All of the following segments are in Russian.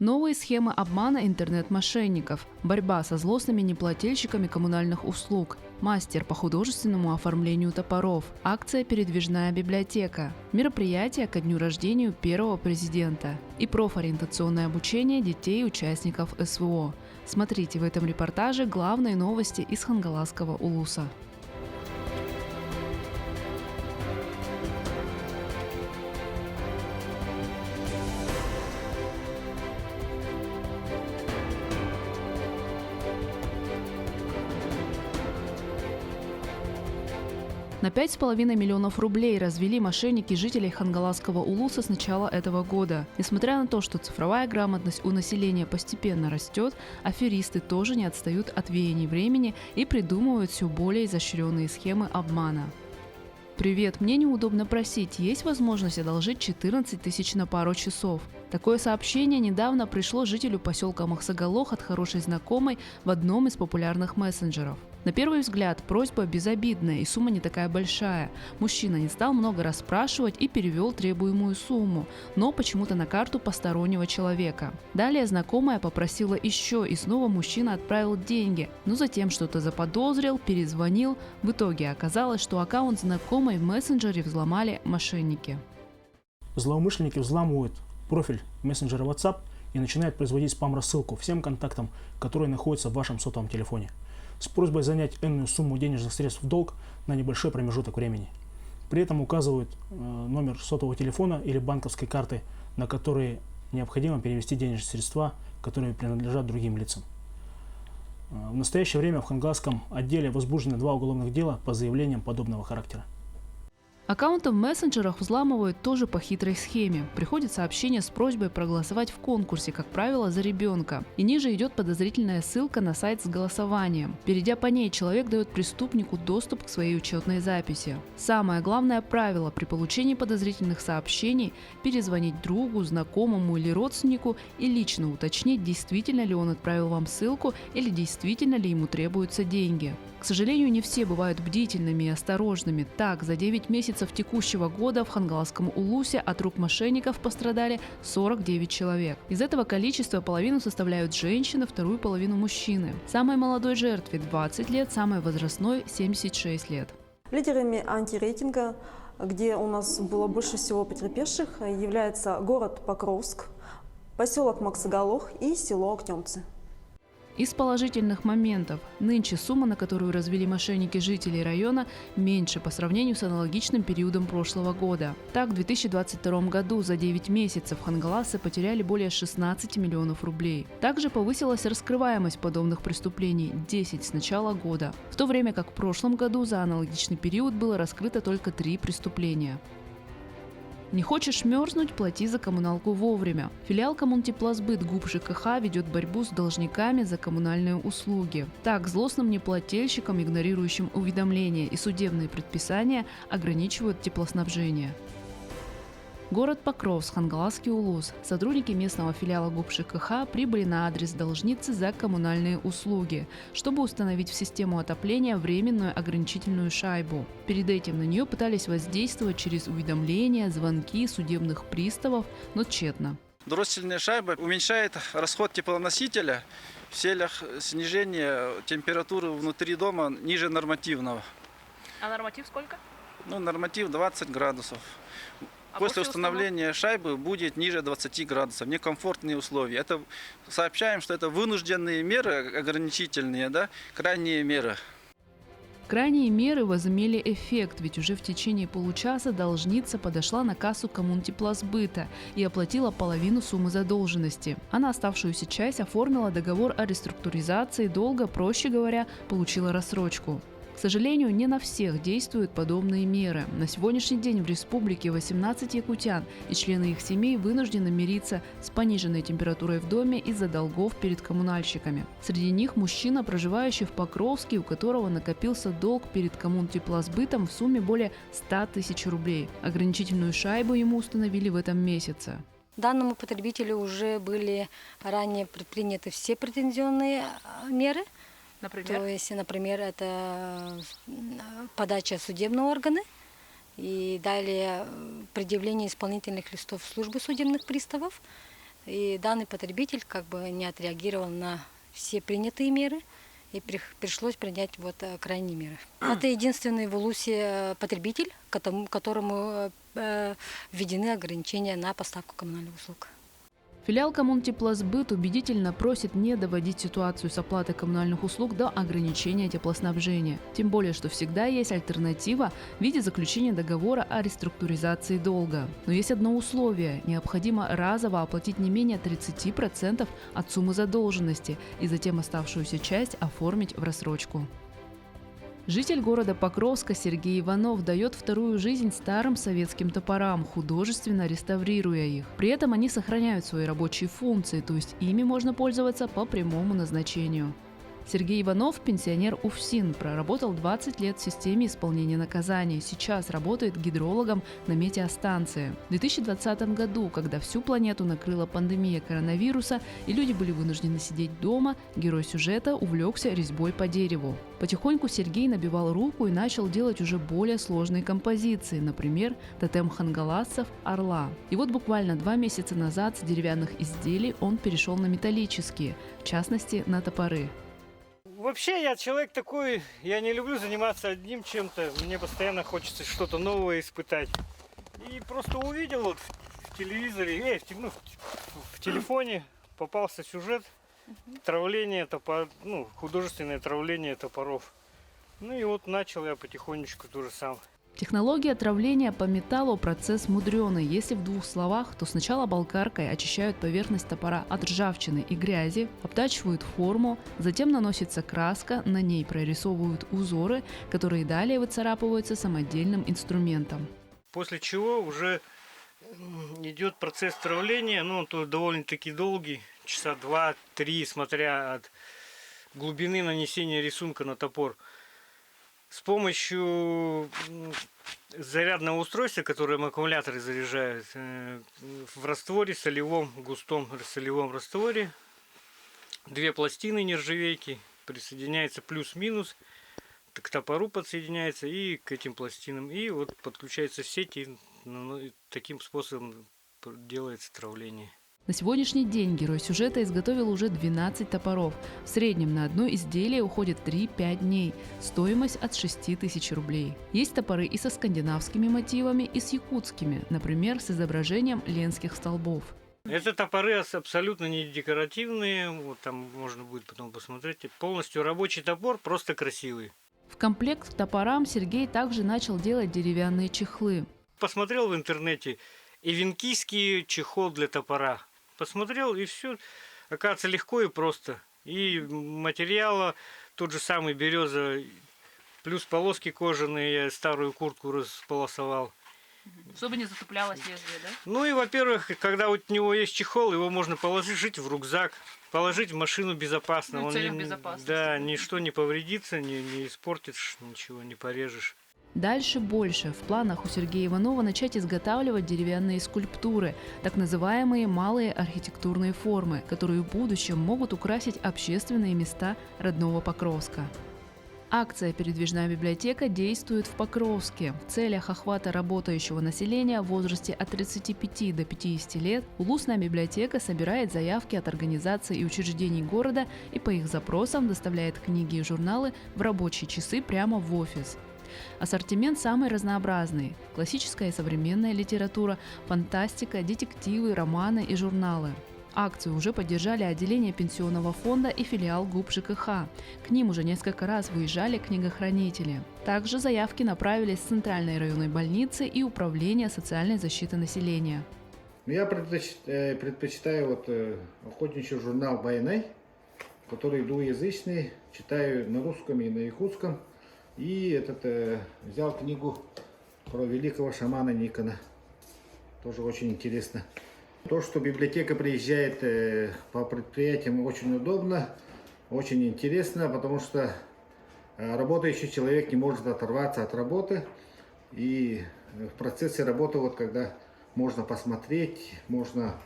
Новые схемы обмана интернет-мошенников, борьба со злостными неплательщиками коммунальных услуг, мастер по художественному оформлению топоров, акция «Передвижная библиотека», мероприятие ко дню рождения первого президента и профориентационное обучение детей участников СВО. Смотрите в этом репортаже главные новости из Хангаласского улуса. На 5,5 миллионов рублей развели мошенники жителей Хангаласского улуса с начала этого года. Несмотря на то, что цифровая грамотность у населения постепенно растет, аферисты тоже не отстают от веяний времени и придумывают все более изощренные схемы обмана. Привет, мне неудобно просить, есть возможность одолжить 14 тысяч на пару часов? Такое сообщение недавно пришло жителю поселка Махсагалох от хорошей знакомой в одном из популярных мессенджеров. На первый взгляд просьба безобидная и сумма не такая большая. Мужчина не стал много расспрашивать и перевел требуемую сумму, но почему-то на карту постороннего человека. Далее знакомая попросила еще, и снова мужчина отправил деньги, но затем что-то заподозрил, перезвонил. В итоге оказалось, что аккаунт знакомой в мессенджере взломали мошенники. Злоумышленники взламывают профиль мессенджера WhatsApp и начинают производить спам-рассылку всем контактам, которые находятся в вашем сотовом телефоне, с просьбой занять энную сумму денежных средств в долг на небольшой промежуток времени. При этом указывают номер сотового телефона или банковской карты, на которые необходимо перевести денежные средства, которые принадлежат другим лицам. В настоящее время в Хангаласском отделе возбуждено 2 уголовных дела по заявлениям подобного характера. Аккаунты в мессенджерах взламывают тоже по хитрой схеме. Приходит сообщение с просьбой проголосовать в конкурсе, как правило, за ребенка. И ниже идет подозрительная ссылка на сайт с голосованием. Перейдя по ней, человек дает преступнику доступ к своей учетной записи. Самое главное правило при получении подозрительных сообщений – перезвонить другу, знакомому или родственнику и лично уточнить, действительно ли он отправил вам ссылку или действительно ли ему требуются деньги. К сожалению, не все бывают бдительными и осторожными. Так, за 9 месяцев текущего года в Хангаласском улусе от рук мошенников пострадали 49 человек. Из этого количества половину составляют женщины, вторую половину мужчины. Самой молодой жертве 20 лет, самой возрастной 76 лет. Лидерами антирейтинга, где у нас было больше всего потерпевших, является город Покровск, поселок Махсагалох и село Актемцы. Из положительных моментов. Нынче сумма, на которую развели мошенники жителей района, меньше по сравнению с аналогичным периодом прошлого года. Так, в 2022 году за 9 месяцев хангаласы потеряли более 16 миллионов рублей. Также повысилась раскрываемость подобных преступлений – 10 с начала года, в то время как в прошлом году за аналогичный период было раскрыто только 3 преступления. Не хочешь мерзнуть – плати за коммуналку вовремя. Филиал Коммунтепласбыт ГУП ЖКХ ведет борьбу с должниками за коммунальные услуги. Так, злостным неплательщикам, игнорирующим уведомления и судебные предписания, ограничивают теплоснабжение. Город Покровск, Хангаласский улус. Сотрудники местного филиала ГУП ЖКХ прибыли на адрес должницы за коммунальные услуги, чтобы установить в систему отопления временную ограничительную шайбу. Перед этим на нее пытались воздействовать через уведомления, звонки судебных приставов, но тщетно. Дроссельная шайба уменьшает расход теплоносителя в целях снижения температуры внутри дома ниже нормативного. А норматив сколько? Норматив 20 градусов. После установления шайбы будет ниже 20 градусов, некомфортные условия. Сообщаем, что это вынужденные меры, ограничительные, крайние меры. Крайние меры возымели эффект, ведь уже в течение получаса должница подошла на кассу Коммунтепласбыта и оплатила половину суммы задолженности. А на оставшуюся часть оформила договор о реструктуризации долга, проще говоря, получила рассрочку. К сожалению, не на всех действуют подобные меры. На сегодняшний день в республике 18 якутян и члены их семей вынуждены мириться с пониженной температурой в доме из-за долгов перед коммунальщиками. Среди них мужчина, проживающий в Покровске, у которого накопился долг перед Коммунтепласбытом в сумме более 100 тысяч рублей. Ограничительную шайбу ему установили в этом месяце. Данному потребителю уже были ранее предприняты все претензионные меры. Например? То есть, например, это подача судебного органа и далее предъявление исполнительных листов службы судебных приставов И данный потребитель как бы не отреагировал на все принятые меры, и пришлось принять вот крайние меры. Это единственный в Улусе потребитель, которому введены ограничения на поставку коммунальных услуг. Филиал Коммунтеплосбыт убедительно просит не доводить ситуацию с оплатой коммунальных услуг до ограничения теплоснабжения. Тем более, что всегда есть альтернатива в виде заключения договора о реструктуризации долга. Но есть одно условие – необходимо разово оплатить не менее 30% от суммы задолженности и затем оставшуюся часть оформить в рассрочку. Житель города Покровска Сергей Иванов дает вторую жизнь старым советским топорам, художественно реставрируя их. При этом они сохраняют свои рабочие функции, то есть ими можно пользоваться по прямому назначению. Сергей Иванов – пенсионер УФСИН, проработал 20 лет в системе исполнения наказаний. Сейчас работает гидрологом на метеостанции. В 2020 году, когда всю планету накрыла пандемия коронавируса и люди были вынуждены сидеть дома, герой сюжета увлекся резьбой по дереву. Потихоньку Сергей набивал руку и начал делать уже более сложные композиции, например, тотем хангаласцев «Орла». И вот буквально 2 месяца назад с деревянных изделий он перешел на металлические, в частности, на топоры. Вообще я человек такой, я не люблю заниматься одним чем-то, мне постоянно хочется что-то новое испытать. И просто увидел вот в телевизоре, в телефоне попался сюжет травления топор, художественное травление топоров. Ну и вот начал я потихонечку то же самое. Технология травления по металлу – процесс мудреный. Если в 2 словах, то сначала болгаркой очищают поверхность топора от ржавчины и грязи, обтачивают форму, затем наносится краска, на ней прорисовывают узоры, которые далее выцарапываются самодельным инструментом. После чего уже идет процесс травления, то довольно-таки долгий, часа 2-3, смотря от глубины нанесения рисунка на топор. С помощью зарядного устройства, которым аккумуляторы заряжают, в растворе солевом, густом солевом растворе, 2 пластины нержавейки, присоединяется плюс-минус, к топору подсоединяется и к этим пластинам. И вот подключается сеть, и таким способом делается травление. На сегодняшний день герой сюжета изготовил уже 12 топоров. В среднем на одно изделие уходит 3-5 дней. Стоимость от 6000 рублей. Есть топоры и со скандинавскими мотивами, и с якутскими, например, с изображением ленских столбов. Это топоры абсолютно не декоративные, вот там можно будет потом посмотреть. Полностью рабочий топор, просто красивый. В комплект к топорам Сергей также начал делать деревянные чехлы. Посмотрел в интернете ивенкийский чехол для топора. Посмотрел, и все, оказывается, легко и просто. И материала тот же самый береза, плюс полоски кожаные, я старую куртку располосовал. Чтобы не затуплялось лезвие, да? Ну и, во-первых, когда у него есть чехол, его можно положить в рюкзак, положить в машину безопасно. В целях безопасности. Да, ничто не повредится, не испортишь, ничего не порежешь. Дальше больше. В планах у Сергея Иванова начать изготавливать деревянные скульптуры, так называемые малые архитектурные формы, которые в будущем могут украсить общественные места родного Покровска. Акция «Передвижная библиотека» действует в Покровске. В целях охвата работающего населения в возрасте от 35 до 50 лет Улусная библиотека собирает заявки от организаций и учреждений города и по их запросам доставляет книги и журналы в рабочие часы прямо в офис. Ассортимент самый разнообразный – классическая и современная литература, фантастика, детективы, романы и журналы. Акцию уже поддержали отделение пенсионного фонда и филиал ГУП ЖКХ. К ним уже несколько раз выезжали книгохранители. Также заявки направились в Центральной районной больницы и Управление социальной защиты населения. Я предпочитаю охотничий журнал «Байнай», который двуязычный, читаю на русском и на якутском. И взял книгу про великого шамана Никона. Тоже очень интересно. То, что библиотека приезжает по предприятиям, очень удобно, очень интересно, потому что работающий человек не может оторваться от работы. И в процессе работы, когда можно посмотреть, можно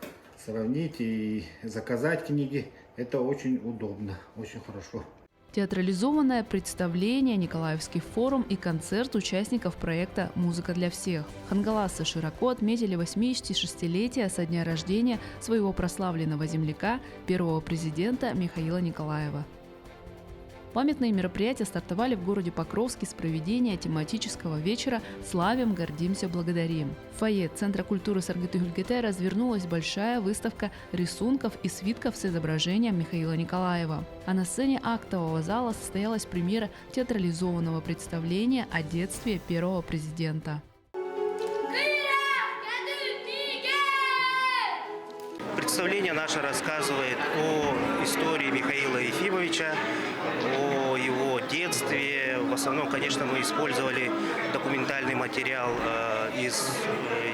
сравнить и заказать книги, это очень удобно, очень хорошо. Театрализованное представление, Николаевский форум и концерт участников проекта «Музыка для всех». Хангаласы широко отметили 86-летие со дня рождения своего прославленного земляка, первого президента Михаила Николаева. Памятные мероприятия стартовали в городе Покровске с проведения тематического вечера «Славим, гордимся, благодарим». В фойе Центра культуры Саргыты-Гюльгете развернулась большая выставка рисунков и свитков с изображением Михаила Николаева. А на сцене актового зала состоялась премьера театрализованного представления о детстве первого президента. Представление наше рассказывает о истории Михаила Ефимовича, о его детстве. В основном, конечно, мы использовали документальный материал из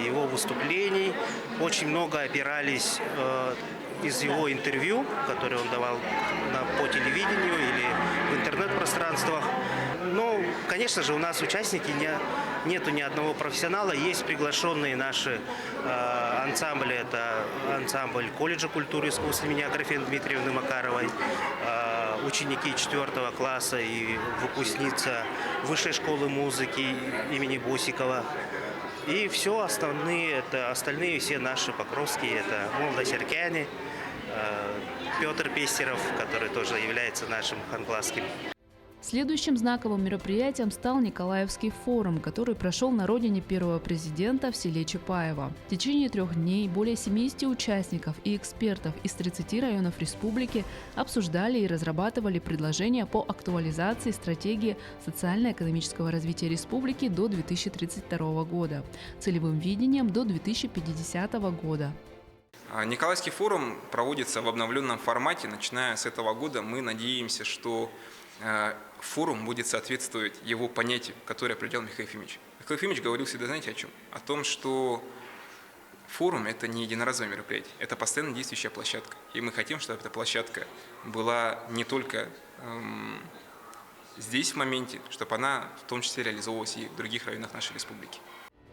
его выступлений. Очень много опирались из его интервью, которые он давал по телевидению или в интернет-пространствах. Но, конечно же, у нас участники нету ни одного профессионала. Есть приглашенные наши ансамбли. Это ансамбль колледжа культуры и искусств имени Аграфены Дмитриевны Макаровой, ученики 4 класса и выпускница Высшей школы музыки имени Босикова. И все остальные все наши покровские, это Молодость Аркяне, Петр Пестеров, который тоже является нашим хангаласским. Следующим знаковым мероприятием стал Николаевский форум, который прошел на родине первого президента в селе Чапаево. В течение 3 дней более 70 участников и экспертов из 30 районов республики обсуждали и разрабатывали предложения по актуализации стратегии социально-экономического развития республики до 2032 года, целевым видением до 2050 года. Николаевский форум проводится в обновленном формате. Начиная с этого года мы надеемся, что форум будет соответствовать его понятию, которое определял Михаил Ефимович. Михаил Ефимович говорил всегда, знаете, о чем? О том, что форум – это не единоразовое мероприятие, это постоянно действующая площадка. И мы хотим, чтобы эта площадка была не только здесь в моменте, чтобы она в том числе реализовывалась и в других районах нашей республики.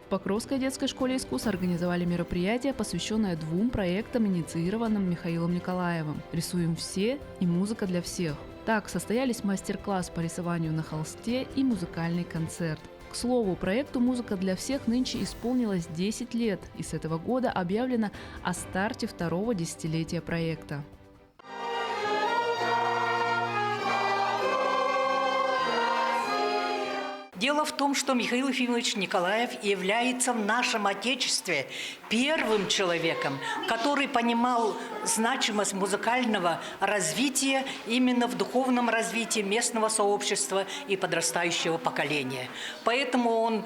В Покровской детской школе искусств организовали мероприятие, посвященное 2 проектам, инициированным Михаилом Николаевым «Рисуем все» и «Музыка для всех». Так состоялись мастер-класс по рисованию на холсте и музыкальный концерт. К слову, проекту «Музыка для всех» нынче исполнилось 10 лет, и с этого года объявлено о старте 2-го десятилетия проекта. Дело в том, что Михаил Ефимович Николаев является в нашем Отечестве первым человеком, который понимал значимость музыкального развития именно в духовном развитии местного сообщества и подрастающего поколения. Поэтому он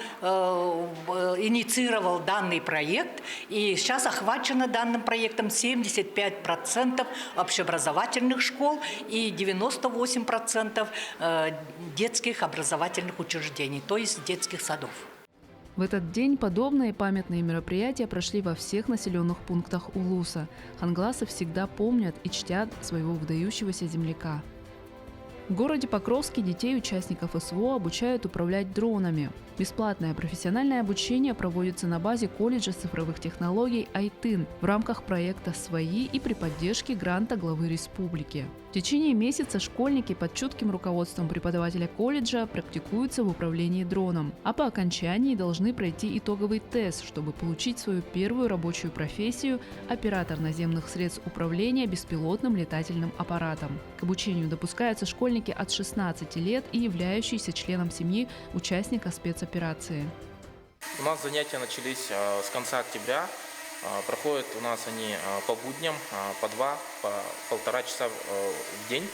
инициировал данный проект, и сейчас охвачено данным проектом 75% общеобразовательных школ и 98% детских образовательных учреждений, то есть детских садов. В этот день подобные памятные мероприятия прошли во всех населенных пунктах Улуса. Хангаласы всегда помнят и чтят своего выдающегося земляка. В городе Покровске детей участников СВО обучают управлять дронами. Бесплатное профессиональное обучение проводится на базе колледжа цифровых технологий «Айтын» в рамках проекта «Свои» и при поддержке гранта главы республики. В течение месяца школьники под чутким руководством преподавателя колледжа практикуются в управлении дроном, а по окончании должны пройти итоговый тест, чтобы получить свою первую рабочую профессию – оператор наземных средств управления беспилотным летательным аппаратом. К обучению допускаются школьники от 16 лет и являющиеся членом семьи участника спецоперации. У нас занятия начались с конца октября. Проходят у нас они по будням, по 2, по 1,5 часа в день.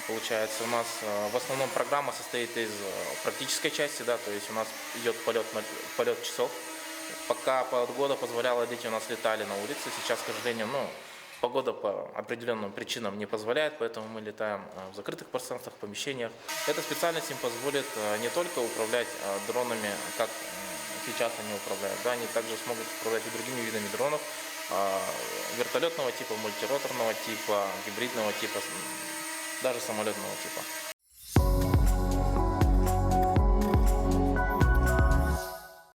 Получается, у нас в основном программа состоит из практической части, да, то есть у нас идет полет часов. Пока погода позволяла, дети у нас летали на улице. Сейчас, к сожалению, погода по определенным причинам не позволяет, поэтому мы летаем в закрытых пространствах, помещениях. Эта специальность им позволит не только управлять дронами, как сейчас они управляют, да, они также смогут управлять и другими видами дронов, вертолетного типа, мультироторного типа, гибридного типа, даже самолетного типа.